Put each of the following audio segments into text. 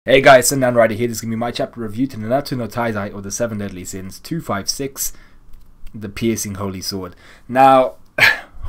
Hey guys, Sundown Rider here. This is going to be my chapter review to Nanatsu no Taizai, or the Seven Deadly Sins, 256, The Piercing Holy Sword. Now,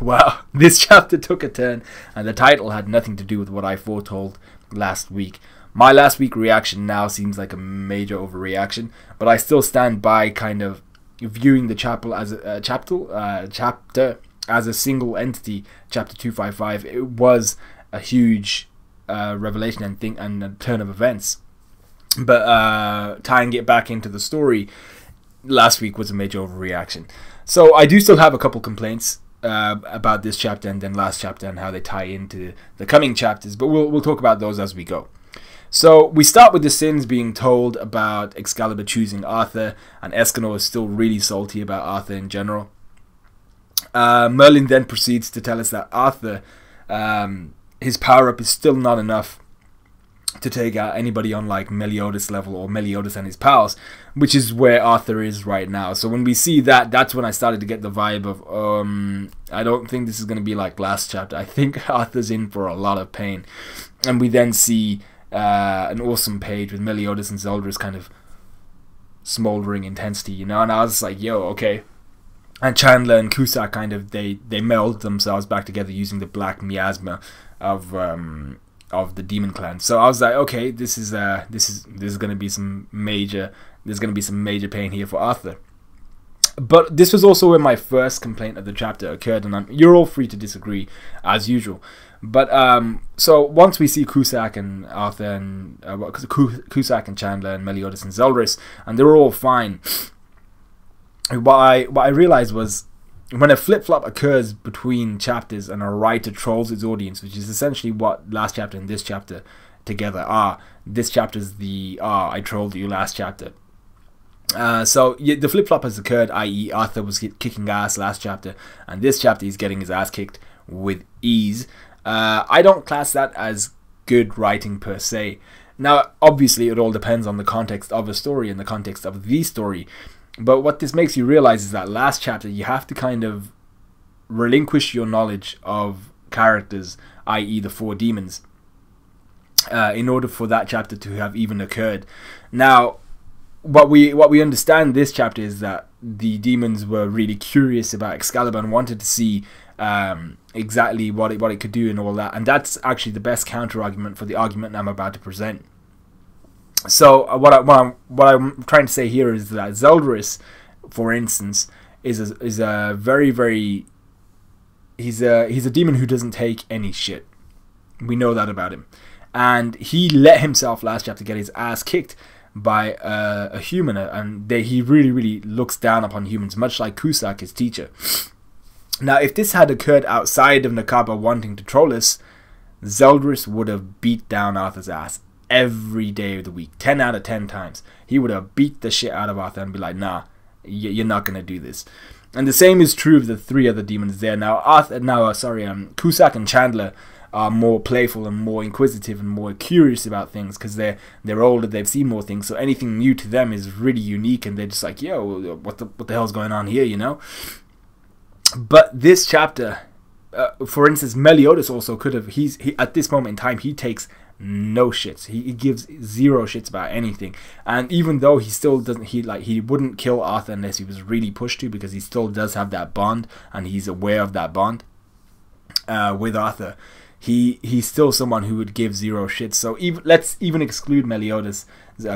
well, this chapter took a turn, and the title had nothing to do with what I foretold last week. My last week reaction now seems like a major overreaction, but I still stand by kind of viewing the chapter as chapter as a single entity. Chapter 255, it was a huge revelation and a turn of events, but tying it back into the story, last week was a major overreaction. So I do still have a couple complaints about this chapter and then last chapter and how they tie into the coming chapters, but we'll talk about those as we go. So we start with the Sins being told about Excalibur choosing Arthur, and Escanor is still really salty about Arthur in general. Merlin then proceeds to tell us that Arthur, his power-up is still not enough to take out anybody on like Meliodas level or Meliodas and his pals, which is where Arthur is right now. So when we see that, that's when I started to get the vibe of, I don't think this is going to be like last chapter. I think Arthur's in for a lot of pain. And we then see an awesome page with Meliodas and Zeldris kind of smoldering intensity, you know, and I was like, yo, okay. And Chandler and Cusack kind of, they meld themselves back together using the black miasma of the Demon Clan. So I was like, okay, this is going to be some major pain here for Arthur. But this was also where my first complaint of the chapter occurred, and you're all free to disagree as usual. But so once we see Cusack and Arthur and Cusack and Chandler and Meliodas and Zeldris, and they're all fine, what I realized was, when a flip-flop occurs between chapters and a writer trolls his audience, which is essentially what last chapter and this chapter together are. This chapter is the I trolled you last chapter. So yeah, the flip-flop has occurred, i.e. Arthur was kicking ass last chapter, and this chapter he's getting his ass kicked with ease. I don't class that as good writing per se. Now, obviously, it all depends on the context of a story and the context of the story. But what this makes you realize is that last chapter, you have to kind of relinquish your knowledge of characters, i.e. the four demons, in order for that chapter to have even occurred. Now, what we understand this chapter is that the demons were really curious about Excalibur and wanted to see exactly what it could do and all that. And that's actually the best counter-argument for the argument I'm about to present. So what I'm trying to say here is that Zeldris, for instance, is a very he's a demon who doesn't take any shit. We know that about him, and he let himself last chapter get his ass kicked by a human, and he really looks down upon humans, much like Cusack, his teacher. Now, if this had occurred outside of Nakaba wanting to troll us, Zeldris would have beat down Arthur's ass every day of the week, 10 out of 10 times. He would have beat the shit out of Arthur and be like, nah, you're not going to do this. And the same is true of the three other demons there. Now, Cusack and Chandler are more playful and more inquisitive and more curious about things because they're older, they've seen more things, so anything new to them is really unique, and they're just like, yo, what the hell's going on here, you know? But this chapter, for instance, Meliodas also could have, he at this moment in time, he takes no shits. He gives zero shits about anything, and even though he still doesn't, he wouldn't kill Arthur unless he was really pushed to, because he still does have that bond, and he's aware of that bond with Arthur. He's still someone who would give zero shits. So let's even exclude Meliodas,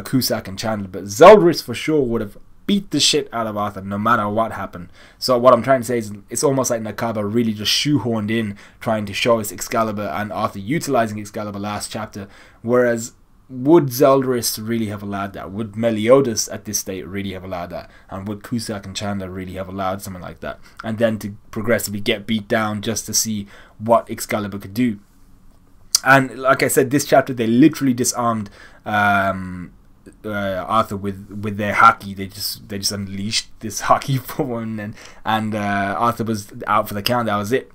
Cusack, and Chandler, but Zeldris for sure would have beat the shit out of Arthur no matter what happened. So what I'm trying to say is, it's almost like Nakaba really just shoehorned in trying to show us Excalibur and Arthur utilizing Excalibur last chapter, whereas would Zeldris really have allowed that? Would Meliodas at this state really have allowed that? And would Cusack and Chandler really have allowed something like that? And then to progressively get beat down just to see what Excalibur could do. And like I said, this chapter they literally disarmed Arthur with their haki. They just unleashed this haki form, and Arthur was out for the count. That was it.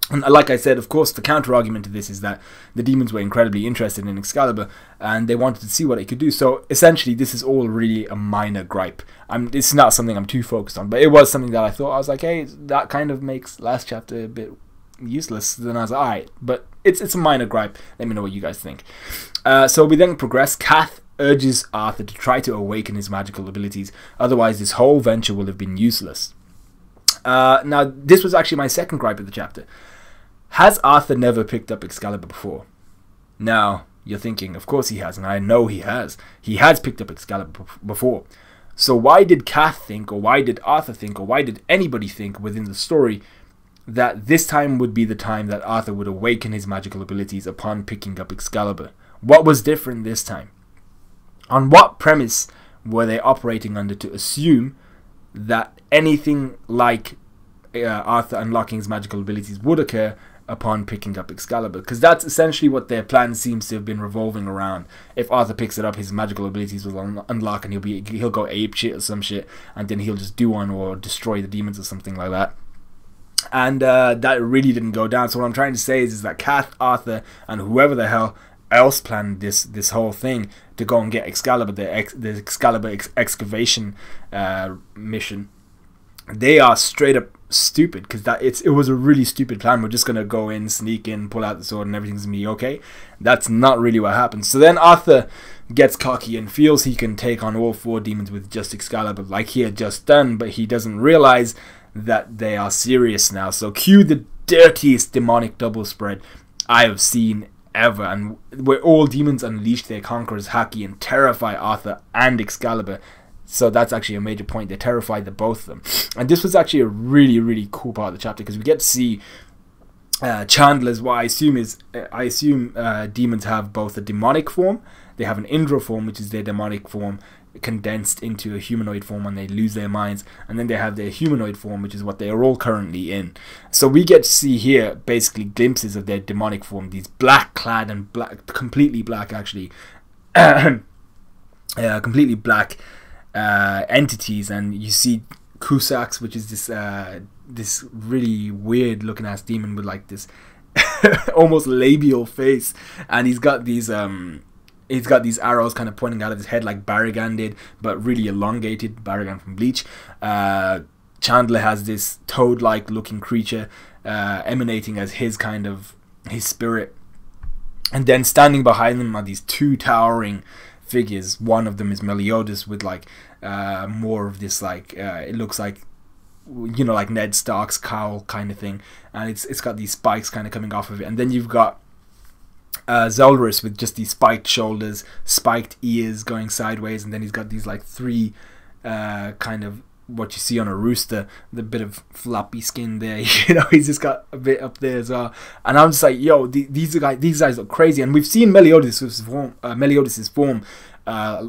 And like I said, of course, the counter argument to this is that the demons were incredibly interested in Excalibur, and they wanted to see what it could do. So essentially, this is all really a minor gripe. It's not something I'm too focused on, but it was something that I thought, I was like, hey, that kind of makes last chapter a bit useless. Then I was like, alright, but it's a minor gripe. Let me know what you guys think. So we then progress. Kath urges Arthur to try to awaken his magical abilities, otherwise this whole venture will have been useless. Now, this was actually my second gripe of the chapter. Has Arthur never picked up Excalibur before? Now, you're thinking, of course he has, and I know he has. He has picked up Excalibur before. So why did Kath think, or why did Arthur think, or why did anybody think within the story that this time would be the time that Arthur would awaken his magical abilities upon picking up Excalibur? What was different this time? On what premise were they operating under to assume that anything like Arthur unlocking his magical abilities would occur upon picking up Excalibur? Because that's essentially what their plan seems to have been revolving around. If Arthur picks it up, his magical abilities will unlock, and he'll go ape shit or some shit, and then he'll just do one or destroy the demons or something like that. And that really didn't go down. So what I'm trying to say is that Kath, Arthur, and whoever the hell else planned this whole thing to go and get Excalibur, the Excalibur excavation mission, they are straight up stupid, because it was a really stupid plan. We're just gonna go in, sneak in, pull out the sword, and everything's gonna be okay. That's not really what happens. So then Arthur gets cocky and feels he can take on all 4 demons with just Excalibur, like he had just done, but he doesn't realize that they are serious now. So cue the dirtiest demonic double spread I have seen ever, and where all demons unleash their conquerors, Haki, and terrify Arthur and Excalibur. So that's actually a major point. They terrified the both of them. And this was actually a really, really cool part of the chapter, because we get to see Chandler's, what I assume demons have both a demonic form, they have an Indra form, which is their demonic form condensed into a humanoid form when they lose their minds, and then they have their humanoid form, which is what they are all currently in. So we get to see here basically glimpses of their demonic form, these black clad and completely black actually, completely black entities. And you see Cusax, which is this really weird looking ass demon with like this almost labial face, and he's got these arrows kind of pointing out of his head like Baragan did, but really elongated. Baragan from Bleach. Chandler has this toad-like looking creature emanating as his spirit, and then standing behind them are these 2 towering figures. One of them is Meliodas with like more of this like it looks like, you know, like Ned Stark's cowl kind of thing, and it's got these spikes kind of coming off of it. And then you've got Zeldris with just these spiked shoulders, spiked ears going sideways, and then he's got these like 3 kind of what you see on a rooster, the bit of floppy skin there. You know, he's just got a bit up there as well. And I'm just like, yo, these guys look crazy. And we've seen Meliodas' form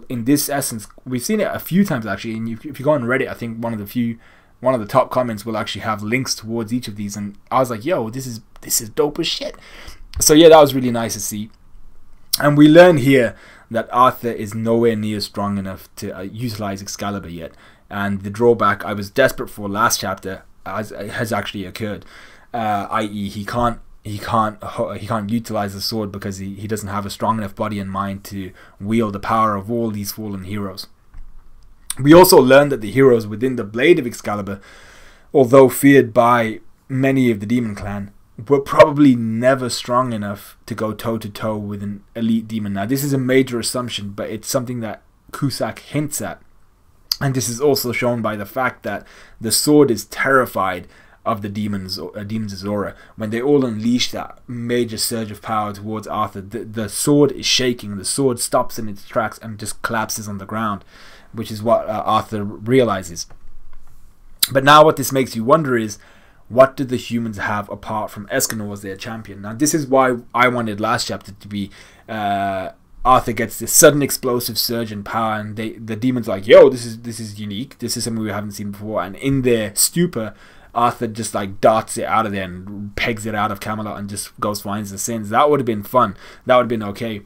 in this essence. We've seen it a few times actually. And if you go on Reddit, I think one of the top comments will actually have links towards each of these. And I was like, yo, this is dope as shit. So yeah, that was really nice to see. And we learn here that Arthur is nowhere near strong enough to utilize Excalibur yet. And the drawback I was desperate for last chapter has actually occurred, i.e. he can't utilize the sword because he doesn't have a strong enough body and mind to wield the power of all these fallen heroes. We also learned that the heroes within the Blade of Excalibur, although feared by many of the Demon Clan, were probably never strong enough to go toe-to-toe with an elite demon. Now, this is a major assumption, but it's something that Cusack hints at. And this is also shown by the fact that the sword is terrified of the demons' aura. When they all unleash that major surge of power towards Arthur, the sword is shaking. The sword stops in its tracks and just collapses on the ground, which is what Arthur realizes. But now what this makes you wonder is, what do the humans have apart from Escanor as their champion? Now this is why I wanted last chapter to be Arthur gets this sudden explosive surge in power, and the demons are like, yo, this is unique, this is something we haven't seen before. And in their stupor, Arthur just like darts it out of there and pegs it out of Camelot and just goes finds the sins. That would have been fun, that would have been okay.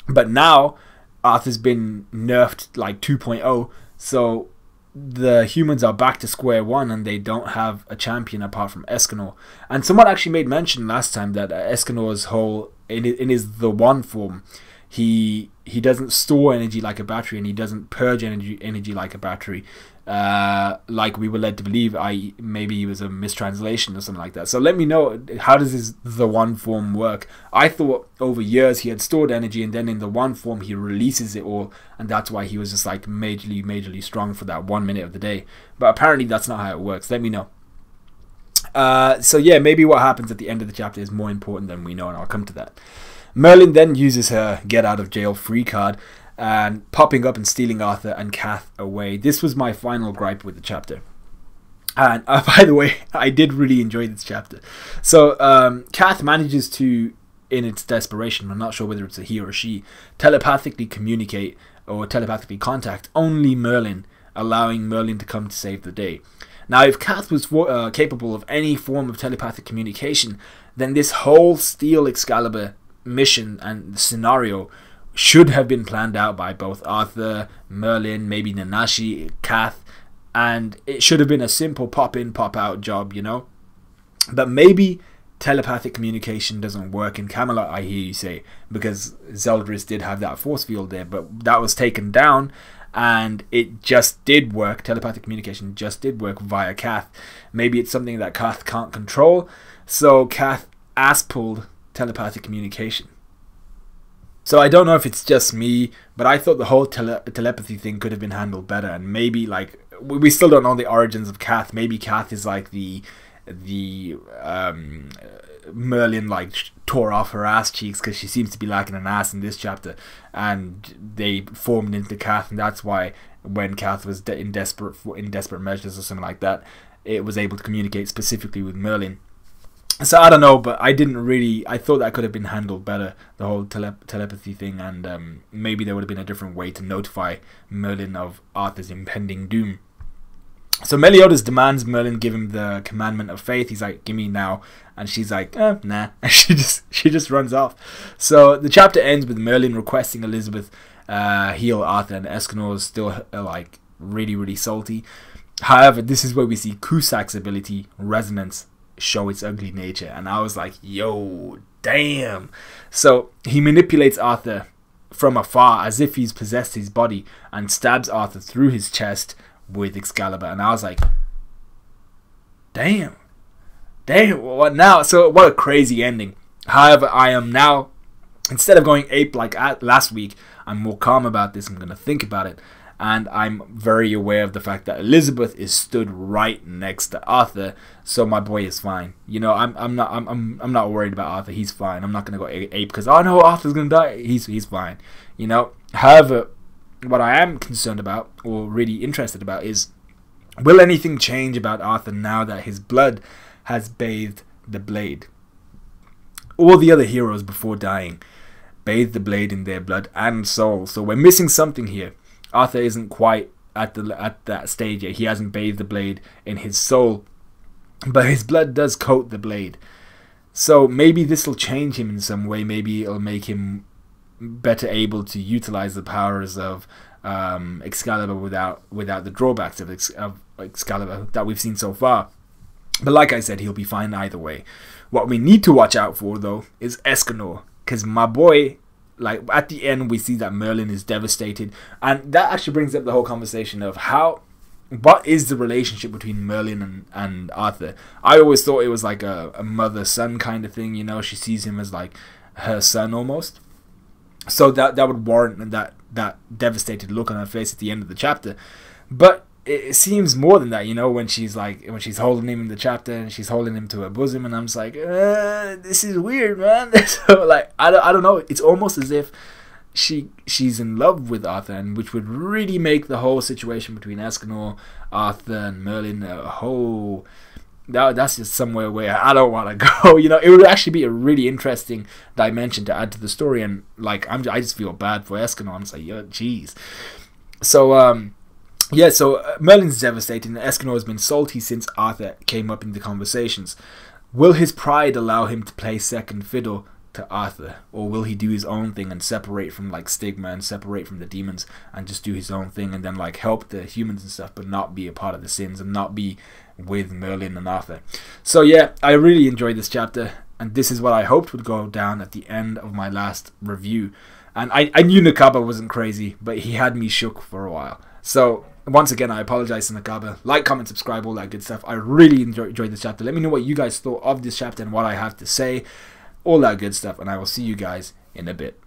But now Arthur's been nerfed like 2.0, so the humans are back to square one, and they don't have a champion apart from Escanor. And someone actually made mention last time that Escanor's whole in his the one form, he doesn't store energy like a battery, and he doesn't purge energy like a battery, like we were led to believe. Maybe it was a mistranslation or something like that. So let me know, how does the one form work? I thought over years he had stored energy, and then in the one form he releases it all, and that's why he was just like majorly strong for that 1 minute of the day. But apparently that's not how it works. Let me know. So yeah, maybe what happens at the end of the chapter is more important than we know, and I'll come to that. Merlin then uses her get out of jail free card and popping up and stealing Arthur and Kath away. This was my final gripe with the chapter. And by the way, I did really enjoy this chapter. So Kath manages to, in its desperation, I'm not sure whether it's a he or she, telepathically communicate or telepathically contact only Merlin, allowing Merlin to come to save the day. Now, if Kath was capable of any form of telepathic communication, then this whole Steel Excalibur mission and scenario should have been planned out by both Arthur, Merlin, maybe Nanashi, Kath, and it should have been a simple pop in, pop out job, you know. But maybe telepathic communication doesn't work in Camelot, I hear you say, because Zeldris did have that force field there, but that was taken down, and it just did work. Telepathic communication just did work via Kath. Maybe it's something that Kath can't control, so Kath ass-pulled telepathic communication. So I don't know if it's just me, but I thought the whole telepathy thing could have been handled better, and maybe like we still don't know the origins of Kath. Maybe Kath is like the Merlin like tore off her ass cheeks because she seems to be lacking an ass in this chapter, and they formed into Kath, and that's why when Kath was in desperate measures or something like that, it was able to communicate specifically with Merlin. So I don't know, but I thought that could have been handled better, the whole telepathy thing, and maybe there would have been a different way to notify Merlin of Arthur's impending doom. So Meliodas demands Merlin give him the commandment of faith. He's like, give me now. And she's like, nah. And she just runs off. So the chapter ends with Merlin requesting Elizabeth heal Arthur, and Escanor is still like really salty. However, this is where we see Cusac's ability, Resonance, show its ugly nature, and I was like, yo, damn. So he manipulates Arthur from afar as if he's possessed his body and stabs Arthur through his chest with Excalibur, and I was like, damn, what now? So what a crazy ending. However, I am now, instead of going ape like last week, I'm more calm about this. I'm gonna think about it, and I'm very aware of the fact that Elizabeth is stood right next to Arthur, so my boy is fine. You know, I'm not worried about Arthur. He's fine. I'm not gonna go ape because, oh no, Arthur's gonna die. He's fine. You know. However, what I am concerned about, or really interested about, is will anything change about Arthur now that his blood has bathed the blade? All the other heroes before dying bathed the blade in their blood and soul, so we're missing something here. Arthur isn't quite at that stage yet. He hasn't bathed the blade in his soul, but his blood does coat the blade. So maybe this will change him in some way. Maybe it'll make him better able to utilize the powers of Excalibur without the drawbacks of Excalibur that we've seen so far. But like I said, he'll be fine either way. What we need to watch out for, though, is Escanor, because my boy, like at the end we see that Merlin is devastated, and that actually brings up the whole conversation of what is the relationship between Merlin and Arthur. I always thought it was like a mother-son kind of thing, you know. She sees him as like her son almost, so that would warrant that devastated look on her face at the end of the chapter. But it seems more than that, you know, when she's holding him in the chapter and she's holding him to her bosom, and I'm just like, this is weird, man. So like I don't know, it's almost as if she's in love with Arthur, and which would really make the whole situation between Escanor, Arthur, and Merlin that's just somewhere where I don't want to go. You know, it would actually be a really interesting dimension to add to the story, and like I just feel bad for Escanor. I'm just like, yo, jeez. So yeah, so Merlin's devastated, and Escanor has been salty since Arthur came up in the conversations. Will his pride allow him to play second fiddle to Arthur, or will he do his own thing and separate from like Stigma and separate from the demons and just do his own thing, and then like help the humans and stuff, but not be a part of the sins and not be with Merlin and Arthur? So yeah, I really enjoyed this chapter. and this is what I hoped would go down at the end of my last review. And I knew Nakaba wasn't crazy, but he had me shook for a while. So once again, I apologize to Nakaba. Like, comment, subscribe, all that good stuff. I really enjoyed this chapter. Let me know what you guys thought of this chapter and what I have to say, all that good stuff, and I will see you guys in a bit.